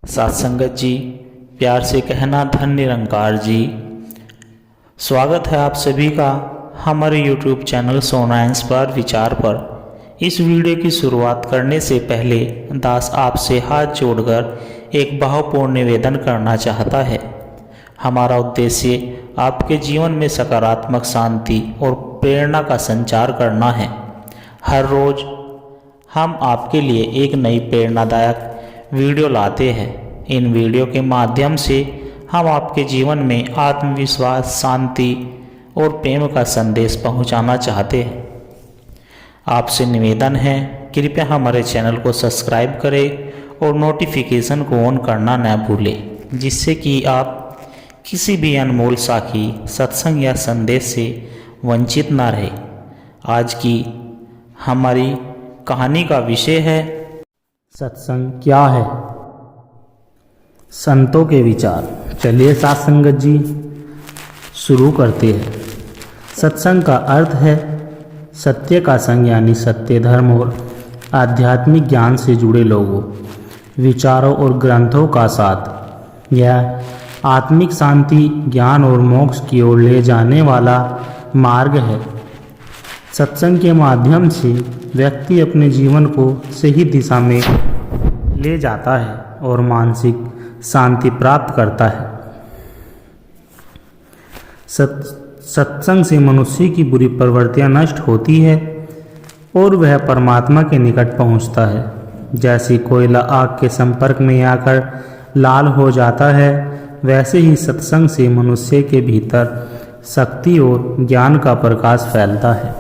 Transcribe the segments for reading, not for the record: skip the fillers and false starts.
साथ संगत जी, प्यार से कहना धन निरंकार जी। स्वागत है आप सभी का हमारे YouTube चैनल सोना इंस्पायर विचार पर। इस वीडियो की शुरुआत करने से पहले दास आपसे हाथ जोड़कर एक भावपूर्ण निवेदन करना चाहता है। हमारा उद्देश्य आपके जीवन में सकारात्मक शांति और प्रेरणा का संचार करना है। हर रोज हम आपके लिए एक नई प्रेरणादायक वीडियो लाते हैं। इन वीडियो के माध्यम से हम आपके जीवन में आत्मविश्वास, शांति और प्रेम का संदेश पहुंचाना चाहते हैं। आपसे निवेदन है, कृपया हमारे चैनल को सब्सक्राइब करें और नोटिफिकेशन को ऑन करना न भूलें, जिससे कि आप किसी भी अनमोल साखी, सत्संग या संदेश से वंचित न रहे। आज की हमारी कहानी का विषय है सत्संग क्या है। संतों के विचार। चलिए साथ संगत जी शुरू करते हैं। सत्संग का अर्थ है सत्य का संग, यानी सत्य, धर्म और आध्यात्मिक ज्ञान से जुड़े लोगों, विचारों और ग्रंथों का साथ। यह आत्मिक शांति, ज्ञान और मोक्ष की ओर ले जाने वाला मार्ग है। सत्संग के माध्यम से व्यक्ति अपने जीवन को सही दिशा में ले जाता है और मानसिक शांति प्राप्त करता है। सत्संग से मनुष्य की बुरी प्रवृत्तियां नष्ट होती है और वह परमात्मा के निकट पहुंचता है। जैसे कोयला आग के संपर्क में आकर लाल हो जाता है, वैसे ही सत्संग से मनुष्य के भीतर शक्ति और ज्ञान का प्रकाश फैलता है।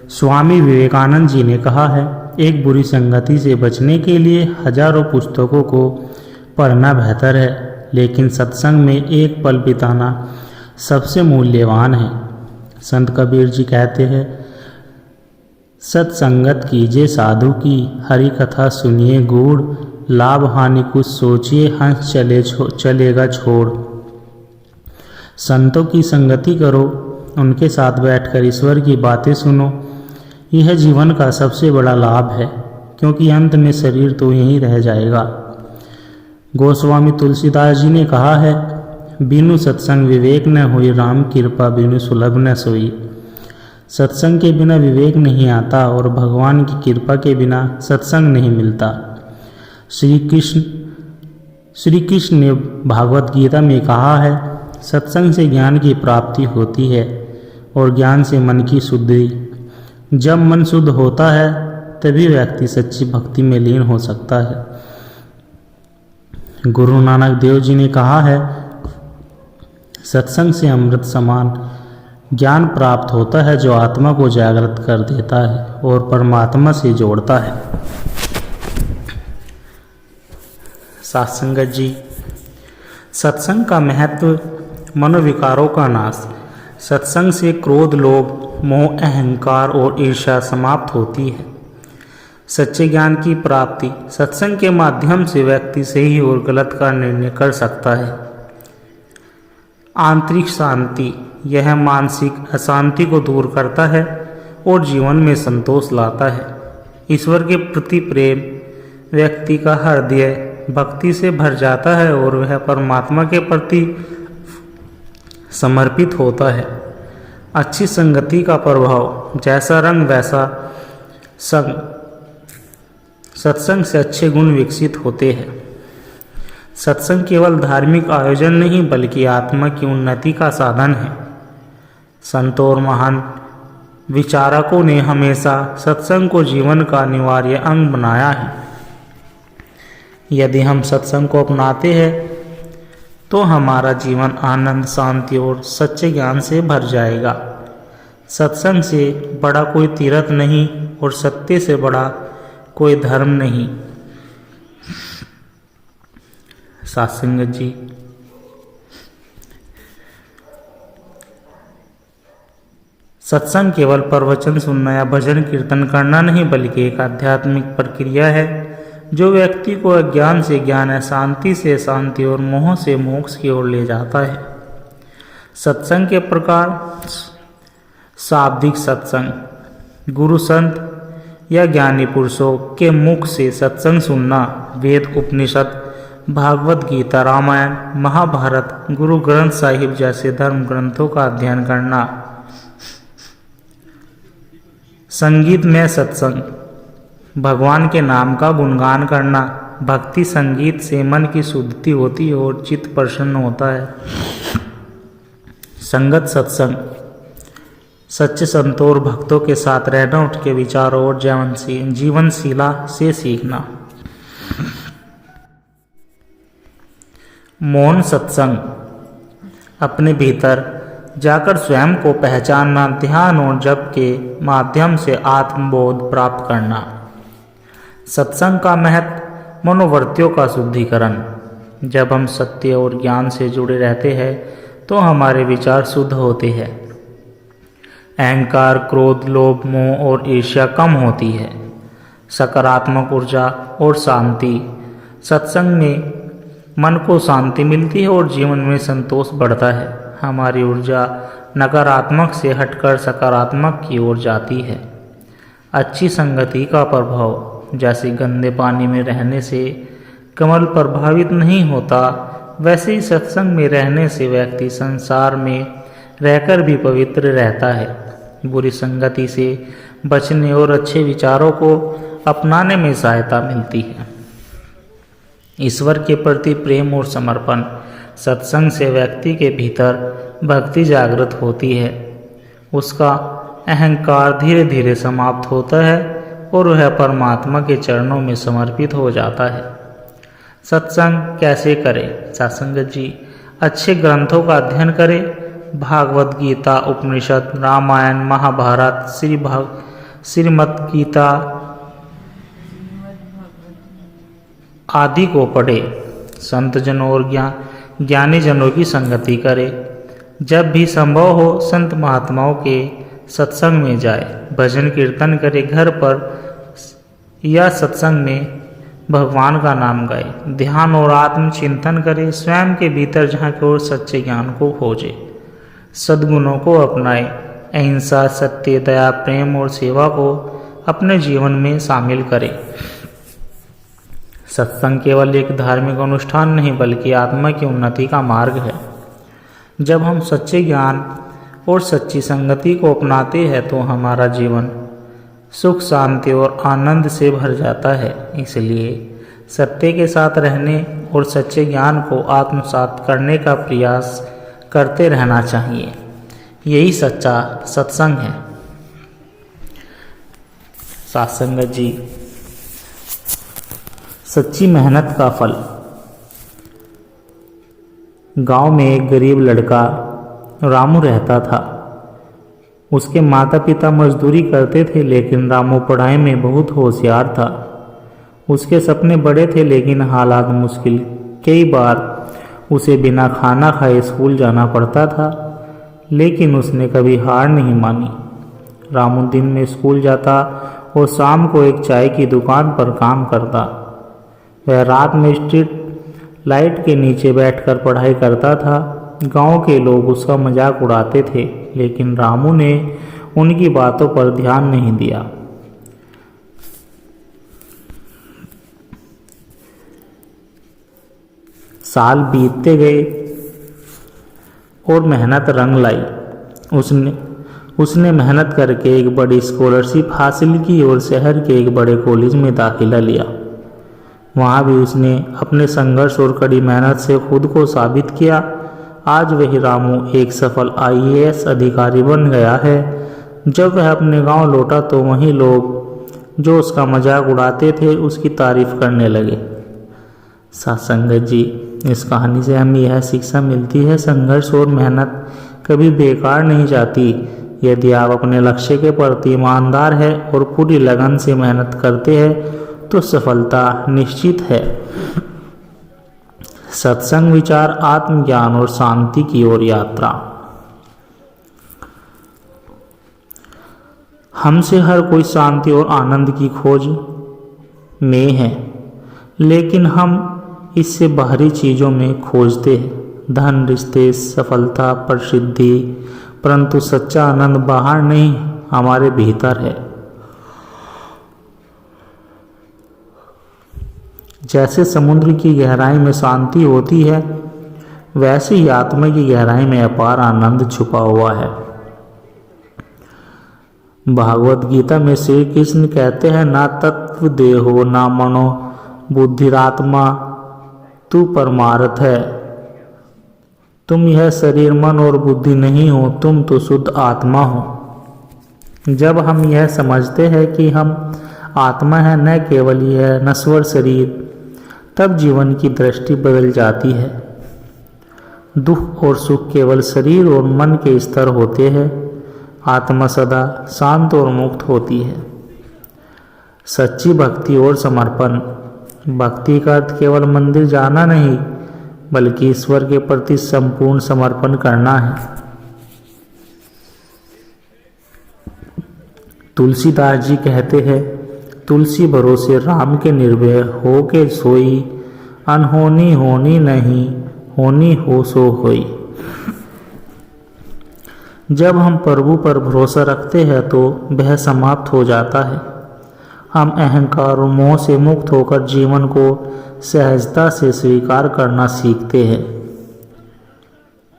स्वामी विवेकानंद जी ने कहा है, एक बुरी संगति से बचने के लिए हजारों पुस्तकों को पढ़ना बेहतर है, लेकिन सत्संग में एक पल बिताना सबसे मूल्यवान है। संत कबीर जी कहते हैं, सत्संगत कीजिए साधु की, हरि कथा सुनिए गूढ़, लाभ हानि कुछ सोचिए, हंस चलेगा छोड़। संतों की संगति करो, उनके साथ बैठकर ईश्वर की बातें सुनो। यह जीवन का सबसे बड़ा लाभ है, क्योंकि अंत में शरीर तो यहीं रह जाएगा। गोस्वामी तुलसीदास जी ने कहा है, बिनु सत्संग विवेक न होई, राम कृपा बिनु सुलभ न सोई। सत्संग के बिना विवेक नहीं आता और भगवान की कृपा के बिना सत्संग नहीं मिलता। श्री कृष्ण ने भागवत गीता में कहा है, सत्संग से ज्ञान की प्राप्ति होती है और ज्ञान से मन की शुद्धि। जब मन शुद्ध होता है तभी व्यक्ति सच्ची भक्ति में लीन हो सकता है। गुरु नानक देव जी ने कहा है, सत्संग से अमृत समान ज्ञान प्राप्त होता है, जो आत्मा को जागृत कर देता है और परमात्मा से जोड़ता है। साथ संगत जी, सत्संग का महत्व मनोविकारों का नाश। सत्संग से क्रोध, लोभ, मोह, अहंकार और ईर्ष्या समाप्त होती है। सच्चे ज्ञान की प्राप्ति। सत्संग के माध्यम से व्यक्ति सही और गलत का निर्णय कर सकता है। आंतरिक शांति। यह मानसिक अशांति को दूर करता है और जीवन में संतोष लाता है। ईश्वर के प्रति प्रेम। व्यक्ति का हृदय भक्ति से भर जाता है और वह परमात्मा के प्रति समर्पित होता है। अच्छी संगति का प्रभाव। जैसा रंग वैसा संग। सत्संग से अच्छे गुण विकसित होते हैं। सत्संग केवल धार्मिक आयोजन नहीं, बल्कि आत्मा की उन्नति का साधन है। संतों और महान विचारकों ने हमेशा सत्संग को जीवन का अनिवार्य अंग बनाया है। यदि हम सत्संग को अपनाते हैं तो हमारा जीवन आनंद, शांति और सच्चे ज्ञान से भर जाएगा। सत्संग से बड़ा कोई तीर्थ नहीं और सत्य से बड़ा कोई धर्म नहीं। साथ संगत जी, सत्संग केवल प्रवचन सुनना या भजन कीर्तन करना नहीं, बल्कि एक आध्यात्मिक प्रक्रिया है जो व्यक्ति को अज्ञान से ज्ञान, अशांति से शांति और मोह से मोक्ष की ओर ले जाता है। सत्संग के प्रकार। शाब्दिक सत्संग। गुरु संत या ज्ञानी पुरुषों के मुख से सत्संग सुनना, वेद, उपनिषद, भागवत गीता, रामायण, महाभारत, गुरु ग्रंथ साहिब जैसे धर्म ग्रंथों का अध्ययन करना, संगीत में सत्संग, भगवान के नाम का गुणगान करना। भक्ति संगीत से मन की शुद्धि होती है और चित्त प्रसन्न होता है। संगत सत्संग, सच्चे संतों और भक्तों के साथ रहना, उठ के विचारों और जीवनशीला से सीखना। मौन सत्संग, अपने भीतर जाकर स्वयं को पहचानना, ध्यान और जप के माध्यम से आत्मबोध प्राप्त करना। सत्संग का महत्व, मनोवृत्तियों का शुद्धिकरण। जब हम सत्य और ज्ञान से जुड़े रहते हैं तो हमारे विचार शुद्ध होते हैं। अहंकार, क्रोध, लोभ, मोह और ईर्ष्या कम होती है। सकारात्मक ऊर्जा और शांति, सत्संग में मन को शांति मिलती है और जीवन में संतोष बढ़ता है। हमारी ऊर्जा नकारात्मक से हटकर सकारात्मक की ओर जाती है। अच्छी संगति का प्रभाव, जैसे गंदे पानी में रहने से कमल प्रभावित नहीं होता, वैसे ही सत्संग में रहने से व्यक्ति संसार में रहकर भी पवित्र रहता है। बुरी संगति से बचने और अच्छे विचारों को अपनाने में सहायता मिलती है। ईश्वर के प्रति प्रेम और समर्पण, सत्संग से व्यक्ति के भीतर भक्ति जागृत होती है। उसका अहंकार धीरे धीरे समाप्त होता है और वह परमात्मा के चरणों में समर्पित हो जाता है। सत्संग कैसे करें? सत्संग जी, अच्छे ग्रंथों का अध्ययन करें। भागवत गीता, उपनिषद, रामायण, महाभारत, श्रीमद् गीता आदि को पढ़े। संत जनों और ज्ञानी जनों की संगति करे। जब भी संभव हो संत महात्माओं के सत्संग में जाए। भजन कीर्तन करे। घर पर या सत्संग में भगवान का नाम गाए। ध्यान और आत्मचिंतन करे। स्वयं के भीतर झांके और सच्चे ज्ञान को खोजे। सद्गुणों को अपनाए। अहिंसा, सत्य, दया, प्रेम और सेवा को अपने जीवन में शामिल करे। सत्संग केवल एक धार्मिक अनुष्ठान नहीं बल्कि आत्मा की उन्नति का मार्ग है। जब हम सच्चे ज्ञान और सच्ची संगति को अपनाते हैं तो हमारा जीवन सुख, शांति और आनंद से भर जाता है। इसलिए सत्य के साथ रहने और सच्चे ज्ञान को आत्मसात करने का प्रयास करते रहना चाहिए। यही सच्चा सत्संग है। सत्संग जी, सच्ची मेहनत का फल। गांव में एक गरीब लड़का रामू रहता था। उसके माता पिता मजदूरी करते थे लेकिन रामू पढ़ाई में बहुत होशियार था। उसके सपने बड़े थे लेकिन हालात मुश्किल। कई बार उसे बिना खाना खाए स्कूल जाना पड़ता था, लेकिन उसने कभी हार नहीं मानी। रामू दिन में स्कूल जाता और शाम को एक चाय की दुकान पर काम करता। वह रात में स्ट्रीट लाइट के नीचे बैठकर पढ़ाई करता था। गांव के लोग उसका मजाक उड़ाते थे, लेकिन रामू ने उनकी बातों पर ध्यान नहीं दिया। साल बीतते गए और मेहनत रंग लाई। उसने मेहनत करके एक बड़ी स्कॉलरशिप हासिल की और शहर के एक बड़े कॉलेज में दाखिला लिया। वहाँ भी उसने अपने संघर्ष और कड़ी मेहनत से खुद को साबित किया। आज वही रामू एक सफल IAS अधिकारी बन गया है। जब वह अपने गांव लौटा तो वहीं लोग जो उसका मजाक उड़ाते थे उसकी तारीफ करने लगे। सत्संग जी, इस कहानी से हमें यह शिक्षा मिलती है, संघर्ष और मेहनत कभी बेकार नहीं जाती। यदि आप अपने लक्ष्य के प्रति ईमानदार हैं और पूरी लगन से मेहनत करते हैं तो सफलता निश्चित है। सत्संग, विचार, आत्मज्ञान और शांति की ओर यात्रा। हमसे हर कोई शांति और आनंद की खोज में है, लेकिन हम इससे बाहरी चीज़ों में खोजते हैं, धन, रिश्ते, सफलता, प्रसिद्धि, परंतु सच्चा आनंद बाहर नहीं हमारे भीतर है। जैसे समुद्र की गहराई में शांति होती है, वैसे ही आत्मा की गहराई में अपार आनंद छुपा हुआ है। भागवत गीता में श्री कृष्ण कहते हैं, ना तत्व देहो ना मनो बुद्धिरात्मा तू परमार्थ है। तुम यह शरीर मन और बुद्धि नहीं हो, तुम तो शुद्ध आत्मा हो। जब हम यह समझते हैं कि हम आत्मा है, न केवल यह नश्वर शरीर, तब जीवन की दृष्टि बदल जाती है। दुख और सुख केवल शरीर और मन के स्तर होते हैं, आत्मा सदा शांत और मुक्त होती है। सच्ची भक्ति और समर्पण। भक्ति का अर्थ केवल मंदिर जाना नहीं, बल्कि ईश्वर के प्रति संपूर्ण समर्पण करना है। तुलसीदास जी कहते हैं, तुलसी भरोसे राम के निर्भय हो के सोई, अनहोनी होनी नहीं, होनी हो सो होई। जब हम प्रभु पर भरोसा रखते हैं तो वह समाप्त हो जाता है। हम अहंकार और मोह से मुक्त होकर जीवन को सहजता से स्वीकार करना सीखते हैं।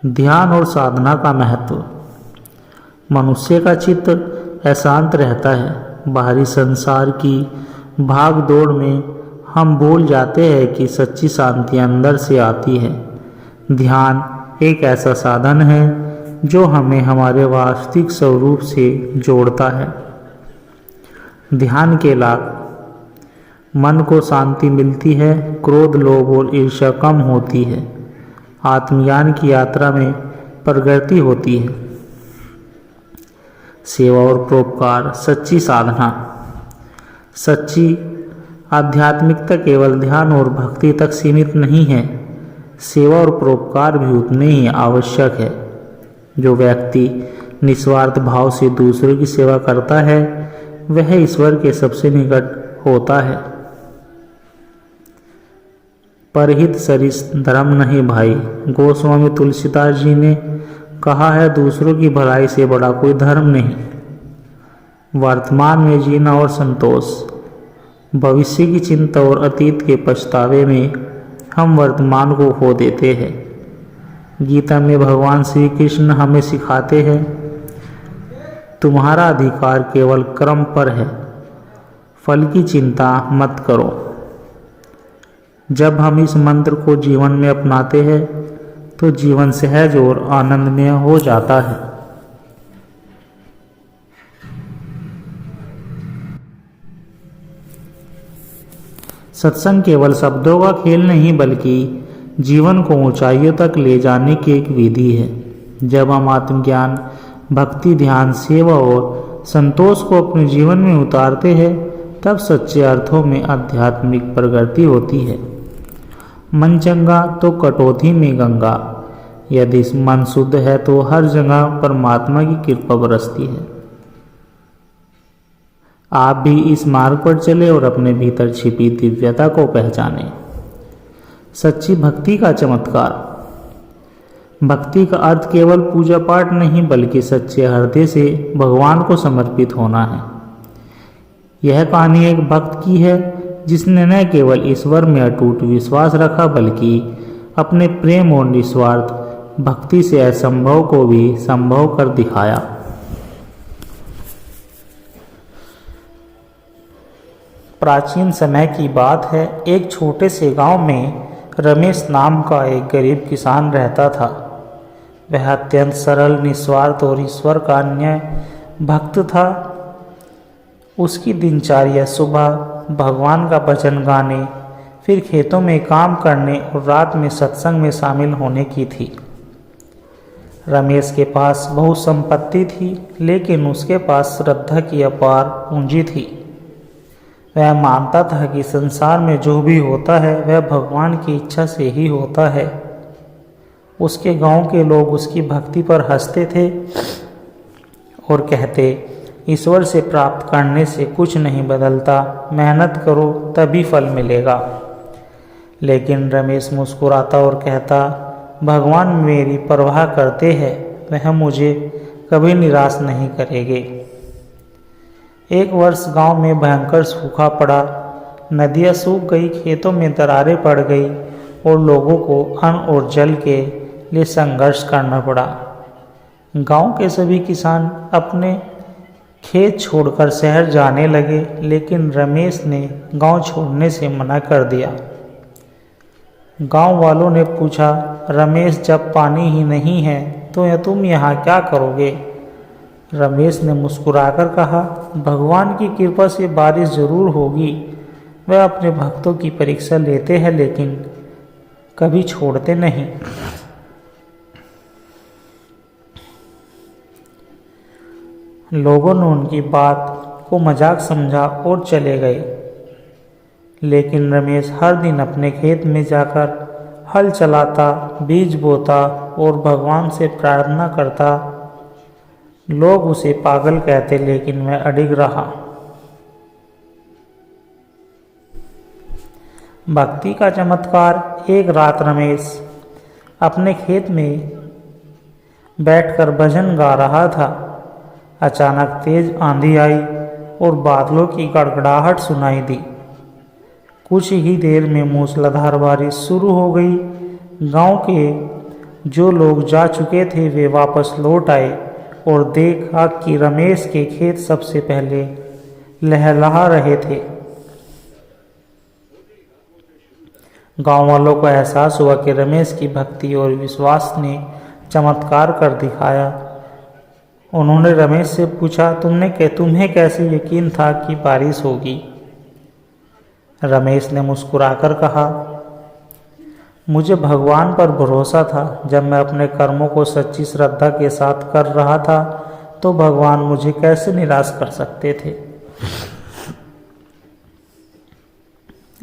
ध्यान और साधना का महत्व। मनुष्य का चित्त अशांत रहता है। बाहरी संसार की भाग दौड़ में हम भूल जाते हैं कि सच्ची शांति अंदर से आती है। ध्यान एक ऐसा साधन है जो हमें हमारे वास्तविक स्वरूप से जोड़ता है। ध्यान के लाभ। मन को शांति मिलती है, क्रोध, लोभ और ईर्ष्या कम होती है, आत्मज्ञान की यात्रा में प्रगति होती है। सेवा और परोपकार। सच्ची साधना। सच्ची आध्यात्मिकता केवल ध्यान और भक्ति तक सीमित नहीं है, सेवा और परोपकार भी उतने ही आवश्यक है। जो व्यक्ति निस्वार्थ भाव से दूसरों की सेवा करता है, वह ईश्वर के सबसे निकट होता है। परहित सरिस धर्म नहीं भाई। गोस्वामी तुलसीदास जी ने कहा है, दूसरों की भलाई से बड़ा कोई धर्म नहीं। वर्तमान में जीना और संतोष। भविष्य की चिंता और अतीत के पछतावे में हम वर्तमान को खो देते हैं। गीता में भगवान श्री कृष्ण हमें सिखाते हैं, तुम्हारा अधिकार केवल कर्म पर है, फल की चिंता मत करो। जब हम इस मंत्र को जीवन में अपनाते हैं तो जीवन सहज और आनंदमय हो जाता है। सत्संग केवल शब्दों का खेल नहीं, बल्कि जीवन को ऊंचाइयों तक ले जाने की एक विधि है। जब हम आत्मज्ञान, भक्ति, ध्यान, सेवा और संतोष को अपने जीवन में उतारते हैं, तब सच्चे अर्थों में आध्यात्मिक प्रगति होती है। मन चंगा तो कटौती में गंगा। यदि मन शुद्ध है तो हर जगह परमात्मा की कृपा बरसती है। आप भी इस मार्ग पर चले और अपने भीतर छिपी दिव्यता को पहचानें। सच्ची भक्ति का चमत्कार। भक्ति का अर्थ केवल पूजा पाठ नहीं, बल्कि सच्चे हृदय से भगवान को समर्पित होना है। यह कहानी एक भक्त की है जिसने न केवल ईश्वर में अटूट विश्वास रखा, बल्कि अपने प्रेम और निस्वार्थ भक्ति से असंभव को भी संभव कर दिखाया। प्राचीन समय की बात है। एक छोटे से गांव में रमेश नाम का एक गरीब किसान रहता था। वह अत्यंत सरल, निस्वार्थ और ईश्वर का अन्य भक्त था। उसकी दिनचर्या सुबह भगवान का भजन गाने, फिर खेतों में काम करने और रात में सत्संग में शामिल होने की थी। रमेश के पास बहुत संपत्ति थी, लेकिन उसके पास श्रद्धा की अपार पूंजी थी। वह मानता था कि संसार में जो भी होता है वह भगवान की इच्छा से ही होता है। उसके गांव के लोग उसकी भक्ति पर हंसते थे और कहते, ईश्वर से प्राप्त करने से कुछ नहीं बदलता, मेहनत करो तभी फल मिलेगा। लेकिन रमेश मुस्कुराता और कहता, भगवान मेरी परवाह करते हैं, वह मुझे कभी निराश नहीं करेंगे। एक वर्ष गांव में भयंकर सूखा पड़ा। नदियाँ सूख गई, खेतों में दरारें पड़ गई और लोगों को अन्न और जल के लिए संघर्ष करना पड़ा। गांव के सभी किसान अपने खेत छोड़कर शहर जाने लगे, लेकिन रमेश ने गांव छोड़ने से मना कर दिया। गांव वालों ने पूछा, रमेश, जब पानी ही नहीं है तो तुम यहाँ क्या करोगे? रमेश ने मुस्कुराकर कहा, भगवान की कृपा से बारिश जरूर होगी। वह अपने भक्तों की परीक्षा लेते हैं लेकिन कभी छोड़ते नहीं। लोगों ने उनकी बात को मजाक समझा और चले गए, लेकिन रमेश हर दिन अपने खेत में जाकर हल चलाता, बीज बोता और भगवान से प्रार्थना करता। लोग उसे पागल कहते, लेकिन वह अडिग रहा। भक्ति का चमत्कार। एक रात रमेश अपने खेत में बैठकर भजन गा रहा था। अचानक तेज आंधी आई और बादलों की गड़गड़ाहट सुनाई दी। कुछ ही देर में मूसलाधार बारिश शुरू हो गई। गांव के जो लोग जा चुके थे वे वापस लौट आए और देखा कि रमेश के खेत सबसे पहले लहलहा रहे थे। गांव वालों को एहसास हुआ कि रमेश की भक्ति और विश्वास ने चमत्कार कर दिखाया। उन्होंने रमेश से पूछा, तुम्हें कैसे यकीन था कि बारिश होगी? रमेश ने मुस्कुराकर कहा, मुझे भगवान पर भरोसा था। जब मैं अपने कर्मों को सच्ची श्रद्धा के साथ कर रहा था तो भगवान मुझे कैसे निराश कर सकते थे।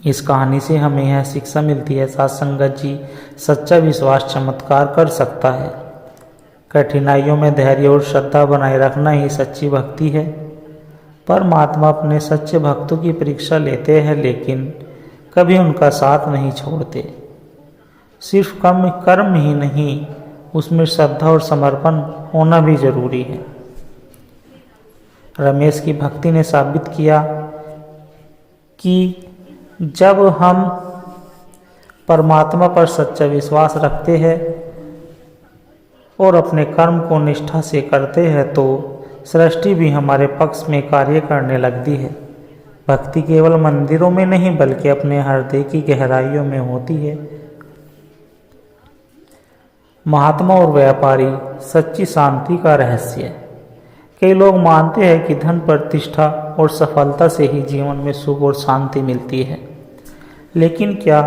इस कहानी से हमें यह शिक्षा मिलती है, साथ संगत जी, सच्चा विश्वास चमत्कार कर सकता है। कठिनाइयों में धैर्य और श्रद्धा बनाए रखना ही सच्ची भक्ति है। परमात्मा अपने सच्चे भक्तों की परीक्षा लेते हैं, लेकिन कभी उनका साथ नहीं छोड़ते। सिर्फ कर्म ही नहीं, उसमें श्रद्धा और समर्पण होना भी जरूरी है। रमेश की भक्ति ने साबित किया कि जब हम परमात्मा पर सच्चा विश्वास रखते हैं और अपने कर्म को निष्ठा से करते हैं तो सृष्टि भी हमारे पक्ष में कार्य करने लगती है। भक्ति केवल मंदिरों में नहीं बल्कि अपने हृदय की गहराइयों में होती है। महात्मा और व्यापारी सच्ची शांति का रहस्य। कई लोग मानते हैं कि धन, प्रतिष्ठा और सफलता से ही जीवन में सुख और शांति मिलती है, लेकिन क्या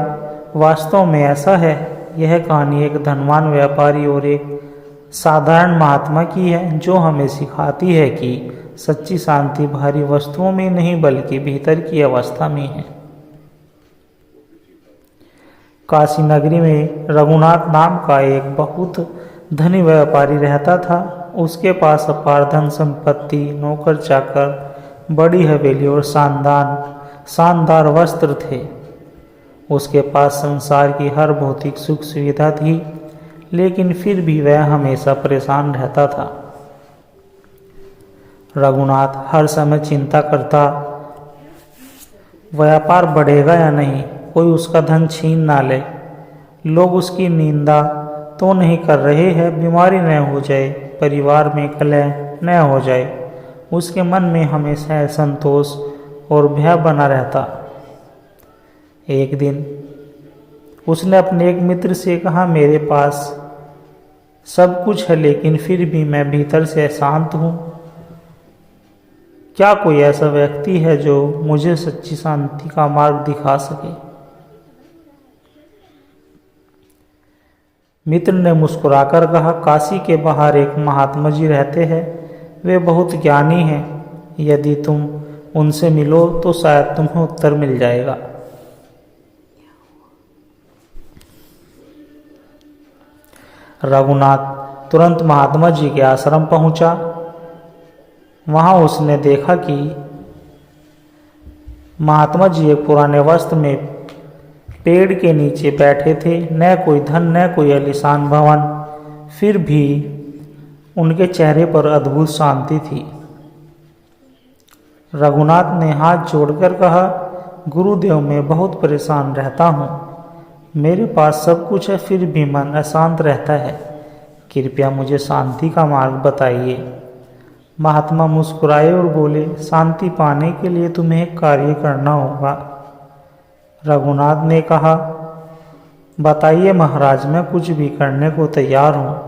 वास्तव में ऐसा है? यह कहानी एक धनवान व्यापारी और एक साधारण महात्मा की है, जो हमें सिखाती है कि सच्ची शांति बाहरी वस्तुओं में नहीं बल्कि भीतर की अवस्था में है। काशी नगरी में रघुनाथ नाम का एक बहुत धनी व्यापारी रहता था। उसके पास अपार धन संपत्ति, नौकर चाकर, बड़ी हवेली और शानदार वस्त्र थे। उसके पास संसार की हर भौतिक सुख सुविधा थी, लेकिन फिर भी वह हमेशा परेशान रहता था। रघुनाथ हर समय चिंता करता, व्यापार बढ़ेगा या नहीं, कोई उसका धन छीन ना ले, लोग उसकी निंदा तो नहीं कर रहे हैं, बीमारी न हो जाए, परिवार में कलह न हो जाए। उसके मन में हमेशा असंतोष और भय बना रहता। एक दिन उसने अपने एक मित्र से कहा, मेरे पास सब कुछ है लेकिन फिर भी मैं भीतर से अशांत हूँ। क्या कोई ऐसा व्यक्ति है जो मुझे सच्ची शांति का मार्ग दिखा सके? मित्र ने मुस्कुराकर कहा, काशी के बाहर एक महात्मा जी रहते हैं, वे बहुत ज्ञानी हैं। यदि तुम उनसे मिलो तो शायद तुम्हें उत्तर मिल जाएगा। रघुनाथ तुरंत महात्मा जी के आश्रम पहुंचा। वहां उसने देखा कि महात्मा जी एक पुराने वस्त्र में पेड़ के नीचे बैठे थे। न कोई धन, न कोई आलीशान भवन, फिर भी उनके चेहरे पर अद्भुत शांति थी। रघुनाथ ने हाथ जोड़कर कहा, गुरुदेव मैं बहुत परेशान रहता हूँ। मेरे पास सब कुछ है फिर भी मन अशांत रहता है। कृपया मुझे शांति का मार्ग बताइए। महात्मा मुस्कुराए और बोले, शांति पाने के लिए तुम्हें एक कार्य करना होगा। रघुनाथ ने कहा, बताइए महाराज, मैं कुछ भी करने को तैयार हूँ।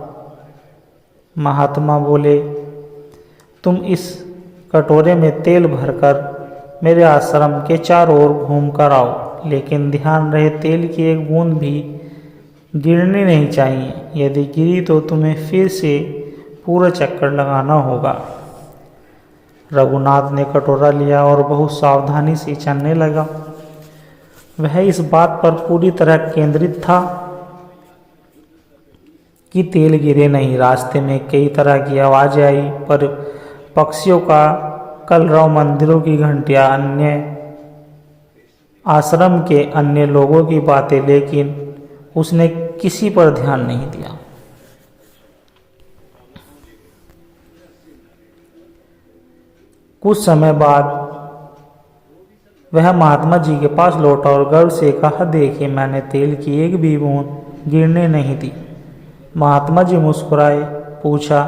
महात्मा बोले, तुम इस कटोरे में तेल भरकर मेरे आश्रम के चारों ओर घूम कर आओ, लेकिन ध्यान रहे तेल की एक बूंद भी गिरनी नहीं चाहिए। यदि गिरी तो तुम्हें फिर से पूरा चक्कर लगाना होगा। रघुनाथ ने कटोरा लिया और बहुत सावधानी से चलने लगा। वह इस बात पर पूरी तरह केंद्रित था कि तेल गिरे नहीं। रास्ते में कई तरह की आवाज़ें आई, पर पक्षियों का कलरव, मंदिरों की घंटियां, अन्य आश्रम के अन्य लोगों की बातें, लेकिन उसने किसी पर ध्यान नहीं दिया। कुछ समय बाद वह महात्मा जी के पास लौटा और गर्व से कहा, देखिए मैंने तेल की एक भी बूंद गिरने नहीं दी। महात्मा जी मुस्कुराए, पूछा,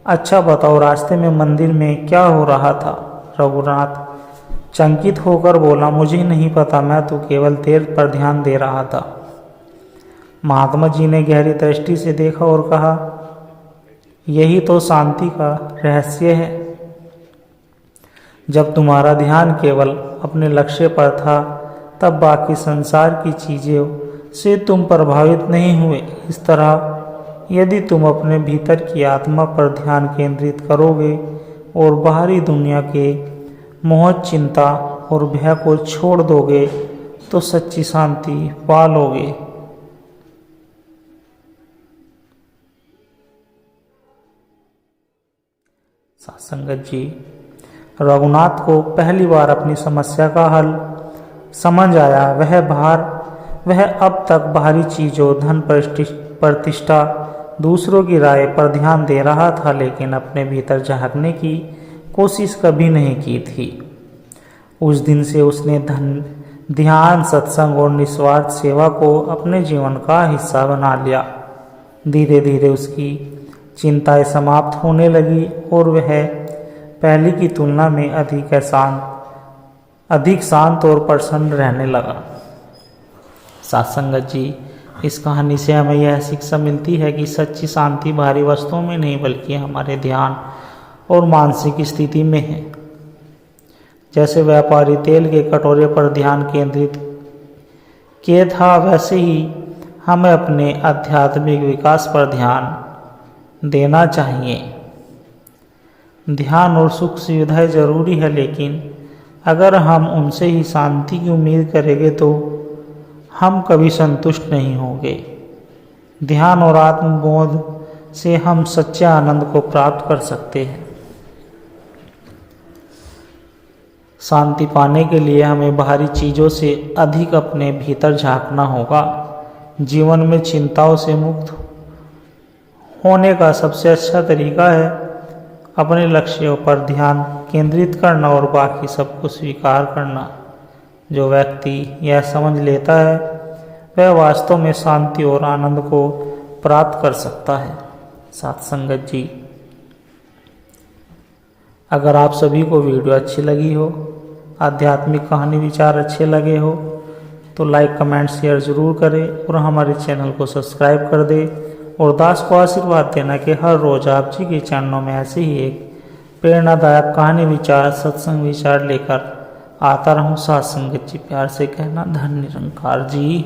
अच्छा बताओ रास्ते में मंदिर में क्या हो रहा था? रघुनाथ चंकित होकर बोला, मुझे नहीं पता, मैं तो केवल तेल पर ध्यान दे रहा था। महात्मा जी ने गहरी दृष्टि से देखा और कहा, यही तो शांति का रहस्य है। जब तुम्हारा ध्यान केवल अपने लक्ष्य पर था, तब बाकी संसार की चीज़ों से तुम प्रभावित नहीं हुए। इस तरह यदि तुम अपने भीतर की आत्मा पर ध्यान केंद्रित करोगे और बाहरी दुनिया के मोह, चिंता और भय को छोड़ दोगे, तो सच्ची शांति पा लोगे। सत्संगत जी, रघुनाथ को पहली बार अपनी समस्या का हल समझ आया। वह अब तक बाहरी चीज़ों, धन, प्रतिष्ठा, दूसरों की राय पर ध्यान दे रहा था, लेकिन अपने भीतर झांकने की कोशिश कभी नहीं की थी। उस दिन से उसने ध्यान, सत्संग और निस्वार्थ सेवा को अपने जीवन का हिस्सा बना लिया। धीरे धीरे उसकी चिंताएं समाप्त होने लगी और वह पहले की तुलना में अधिक शांत और प्रसन्न रहने लगा। सत्संगत जी, इस कहानी से हमें यह शिक्षा मिलती है कि सच्ची शांति बाहरी वस्तुओं में नहीं, बल्कि हमारे ध्यान और मानसिक स्थिति में है। जैसे व्यापारी तेल के कटोरे पर ध्यान केंद्रित किए था, वैसे ही हमें अपने आध्यात्मिक विकास पर ध्यान देना चाहिए। ध्यान और सुख सुविधाएं जरूरी है, लेकिन अगर हम उनसे ही शांति की उम्मीद करेंगे तो हम कभी संतुष्ट नहीं होंगे। ध्यान और आत्मबोध से हम सच्चे आनंद को प्राप्त कर सकते हैं। शांति पाने के लिए हमें बाहरी चीज़ों से अधिक अपने भीतर झांकना होगा। जीवन में चिंताओं से मुक्त होने का सबसे अच्छा तरीका है अपने लक्ष्यों पर ध्यान केंद्रित करना और बाकी सबको स्वीकार करना। जो व्यक्ति यह समझ लेता है, वह वास्तव में शांति और आनंद को प्राप्त कर सकता है। सत्संगत जी, अगर आप सभी को वीडियो अच्छी लगी हो, आध्यात्मिक कहानी विचार अच्छे लगे हो, तो लाइक, कमेंट, शेयर ज़रूर करें और हमारे चैनल को सब्सक्राइब कर दें। और दास को आशीर्वाद देना कि हर रोज़ आप जी के चरणों में ऐसे ही एक प्रेरणादायक कहानी विचार, सत्संग विचार लेकर आता रहूं। सत्संगत जी, प्यार से कहना, धन्य निरंकार जी।